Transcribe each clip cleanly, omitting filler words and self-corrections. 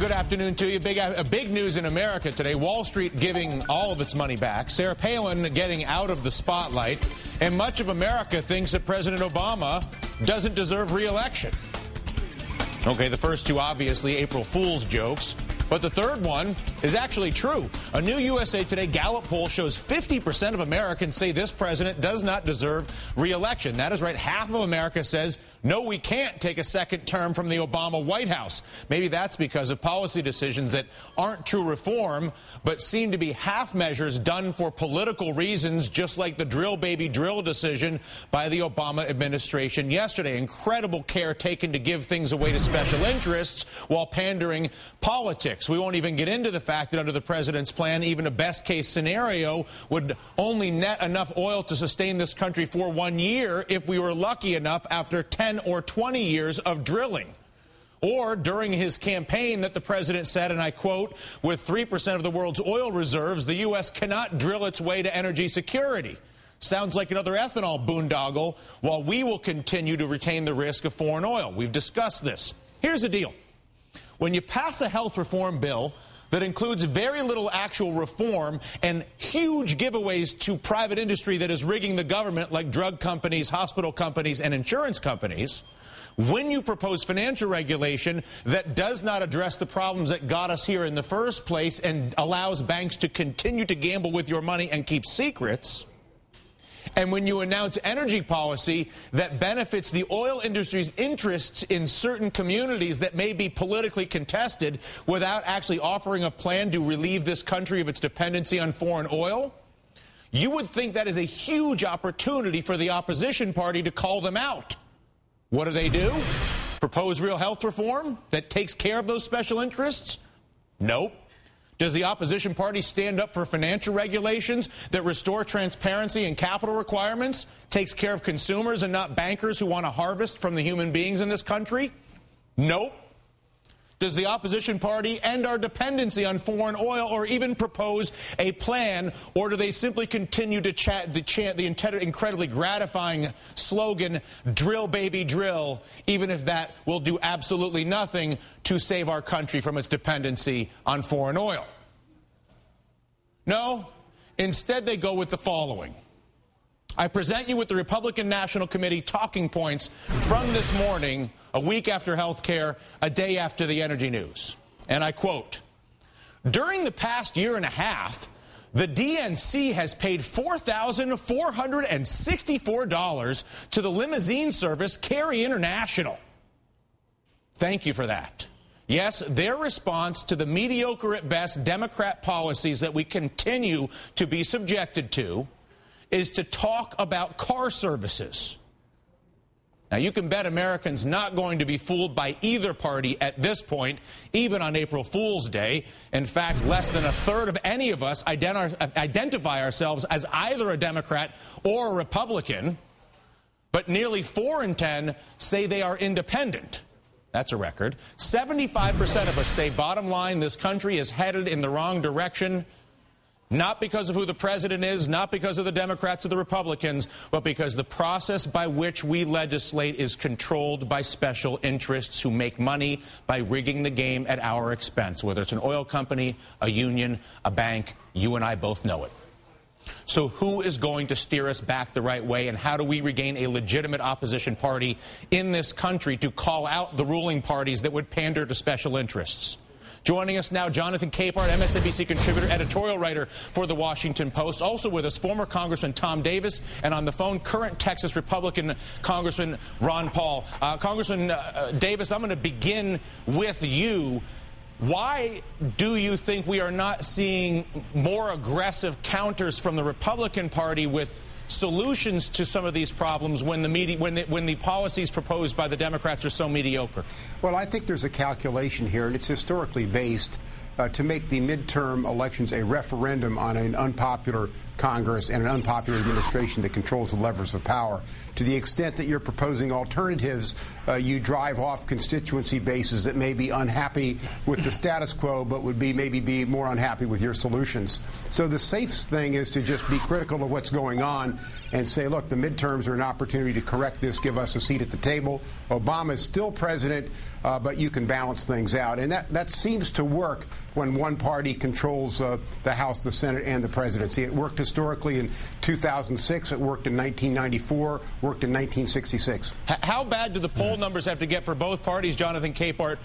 good afternoon to you. Big news in America today. Wall Street giving all of its money back. Sarah Palin getting out of the spotlight. And much of America thinks that President Obama doesn't deserve re-election. Okay, the first two obviously April Fool's jokes. But the third one is actually true. A new USA Today Gallup poll shows 50% of Americans say this president does not deserve re-election. That is right. Half of America says, no, we can't take a second term from the Obama White House. Maybe that's because of policy decisions that aren't true reform, but seem to be half measures done for political reasons, just like the drill baby drill decision by the Obama administration yesterday. Incredible care taken to give things away to special interests while pandering politics. We won't even get into the fact that under the president's plan, even a best-case scenario would only net enough oil to sustain this country for 1 year if we were lucky enough after 10 or 20 years of drilling. Or during his campaign that the president said, and I quote, with 3% of the world's oil reserves, the U.S. cannot drill its way to energy security. Sounds like another ethanol boondoggle, while we will continue to retain the risk of foreign oil. We've discussed this. Here's the deal. When you pass a health reform bill that includes very little actual reform and huge giveaways to private industry that is rigging the government, like drug companies, hospital companies, and insurance companies, when you propose financial regulation that does not address the problems that got us here in the first place and allows banks to continue to gamble with your money and keep secrets, and when you announce energy policy that benefits the oil industry's interests in certain communities that may be politically contested without actually offering a plan to relieve this country of its dependency on foreign oil, you would think that is a huge opportunity for the opposition party to call them out. What do? Propose real health reform that takes care of those special interests? Nope. Does the opposition party stand up for financial regulations that restore transparency and capital requirements, takes care of consumers and not bankers who want to harvest from the human beings in this country? Nope. Does the opposition party end our dependency on foreign oil or even propose a plan, or do they simply continue to chant the incredibly gratifying slogan, drill baby drill, even if that will do absolutely nothing to save our country from its dependency on foreign oil? No, instead they go with the following. I present you with the Republican National Committee talking points from this morning, a week after health care, a day after the energy news. And I quote, during the past year and a half, the DNC has paid $4,464 to the limousine service Carry International. Thank you for that. Yes, their response to the mediocre at best Democrat policies that we continue to be subjected to is to talk about car services. Now, you can bet Americans not going to be fooled by either party at this point, even on April Fool's Day. In fact, less than a third of any of us identify ourselves as either a Democrat or a Republican, but nearly 4 in 10 say they are independent. That's a record. 75% of us say, bottom line, this country is headed in the wrong direction. Not because of who the president is, not because of the Democrats or the Republicans, but because the process by which we legislate is controlled by special interests who make money by rigging the game at our expense, whether it's an oil company, a union, a bank. You and I both know it. So who is going to steer us back the right way, and how do we regain a legitimate opposition party in this country to call out the ruling parties that would pander to special interests? Joining us now, Jonathan Capehart, MSNBC contributor, editorial writer for The Washington Post. Also with us, former Congressman Tom Davis, and on the phone, current Texas Republican Congressman Ron Paul. Congressman Davis, I'm going to begin with you. Why do you think we are not seeing more aggressive counters from the Republican Party with solutions to some of these problems when the policies proposed by the Democrats are so mediocre? Well, I think there's a calculation here, and it's historically based to make the midterm elections a referendum on an unpopular Congress and an unpopular administration that controls the levers of power. To the extent that you're proposing alternatives, you drive off constituency bases that may be unhappy with the status quo, but would maybe be more unhappy with your solutions. So the safe thing is to just be critical of what's going on and say, look, the midterms are an opportunity to correct this, give us a seat at the table. Obama is still president, but you can balance things out. And that seems to work when one party controls the House, the Senate, and the presidency. It worked historically in 2006. It worked in 1994. Worked in 1966. How bad do the poll numbers have to get for both parties, Jonathan Capehart,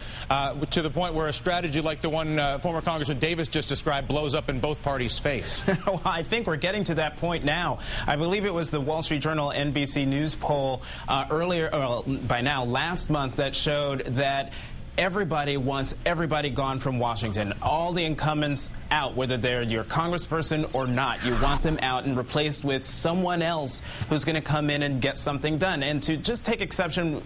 to the point where a strategy like the one former Congressman Davis just described blows up in both parties' face? Well, I think we're getting to that point now. I believe it was the Wall Street Journal NBC News poll last month that showed that everybody wants everybody gone from Washington. All the incumbents out, whether they're your congressperson or not. You want them out and replaced with someone else who's going to come in and get something done. And to just take exception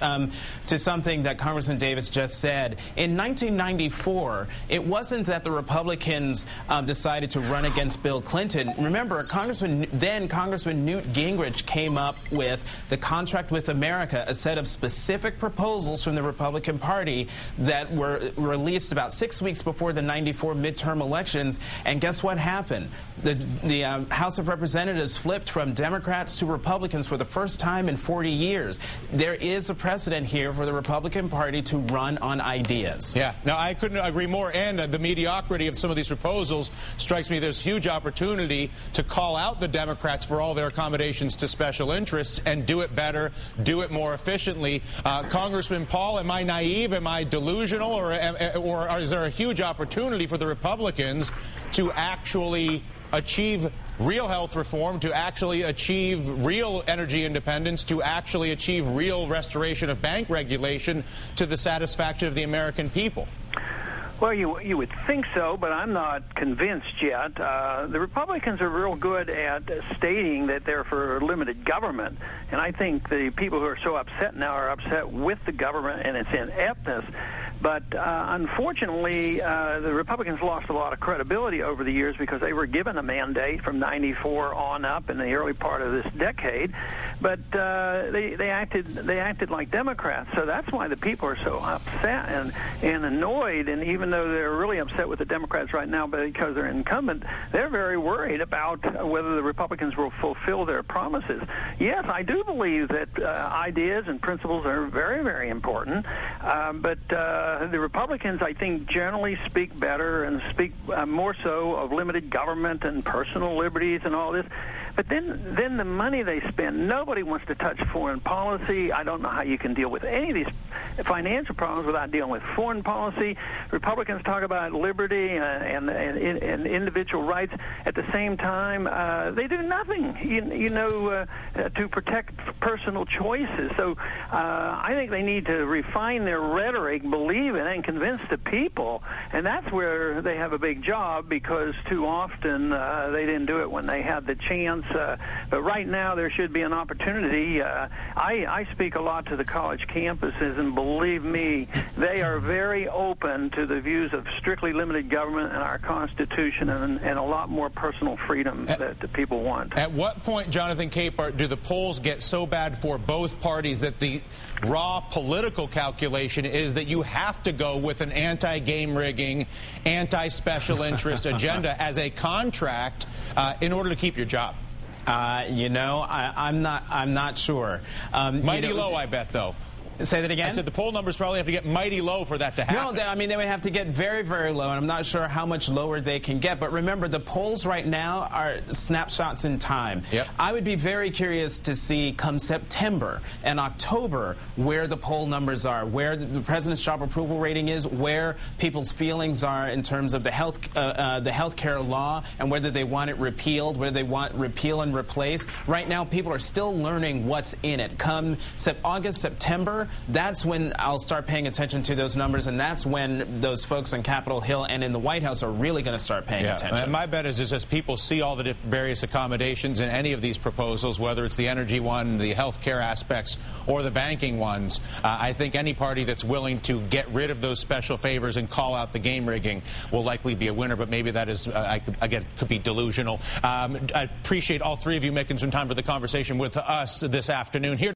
to something that Congressman Davis just said, in 1994, it wasn't that the Republicans decided to run against Bill Clinton. Remember, Congressman Newt Gingrich came up with the Contract with America, a set of specific proposals from the Republican Party that were released about 6 weeks before the 94 midterm elections. And guess what happened? The House of Representatives flipped from Democrats to Republicans for the first time in 40 years. There is a precedent here for the Republican Party to run on ideas. Yeah. Now, I couldn't agree more. And the mediocrity of some of these proposals strikes me. There's huge opportunity to call out the Democrats for all their accommodations to special interests and do it better, do it more efficiently. Congressman Paul, am I naive? Am I delusional? Or is there a huge opportunity for the Republicans to actually achieve real health reform, to actually achieve real energy independence, to actually achieve real restoration of bank regulation to the satisfaction of the American people? Well, you would think so, but I'm not convinced yet. The Republicans are real good at stating that they're for limited government, and I think the people who are so upset now are upset with the government and its ineptness. But unfortunately, the Republicans lost a lot of credibility over the years because they were given a mandate from 94 on up in the early part of this decade. But they acted like Democrats, so that's why the people are so upset and annoyed. And even though they're really upset with the Democrats right now because they're incumbent, they're very worried about whether the Republicans will fulfill their promises. Yes, I do believe that ideas and principles are very, very important, but the Republicans, I think, generally speak better and speak more so of limited government and personal liberties and all this. But then the money they spend, nobody wants to touch foreign policy. I don't know how you can deal with any of these financial problems without dealing with foreign policy. Republicans talk about liberty and individual rights. At the same time, they do nothing, to protect personal choices. So I think they need to refine their rhetoric, believe it, and convince the people. And that's where they have a big job, because too often they didn't do it when they had the chance. But right now there should be an opportunity. I speak a lot to the college campuses, and believe me, they are very open to the views of strictly limited government and our Constitution and a lot more personal freedom that the people want. At what point, Jonathan Capehart, do the polls get so bad for both parties that the raw political calculation is that you have to go with an anti-game rigging, anti-special interest agenda as a contract in order to keep your job? I'm not sure. Mighty low, I bet, though. Say that again? I said the poll numbers probably have to get mighty low for that to happen. No, they would have to get very, very low, and I'm not sure how much lower they can get. But remember, the polls right now are snapshots in time. Yep. I would be very curious to see come September and October where the poll numbers are, where the president's job approval rating is, where people's feelings are in terms of the health care law and whether they want it repealed, whether they want repeal and replace. Right now, people are still learning what's in it. Come August, September, November, that's when I'll start paying attention to those numbers, and that's when those folks on Capitol Hill and in the White House are really going to start paying attention. And my bet is as people see all the various accommodations in any of these proposals, whether it's the energy one, the health care aspects, or the banking ones, I think any party that's willing to get rid of those special favors and call out the game rigging will likely be a winner, but maybe that is, again, could be delusional. I appreciate all three of you making some time for the conversation with us this afternoon. Here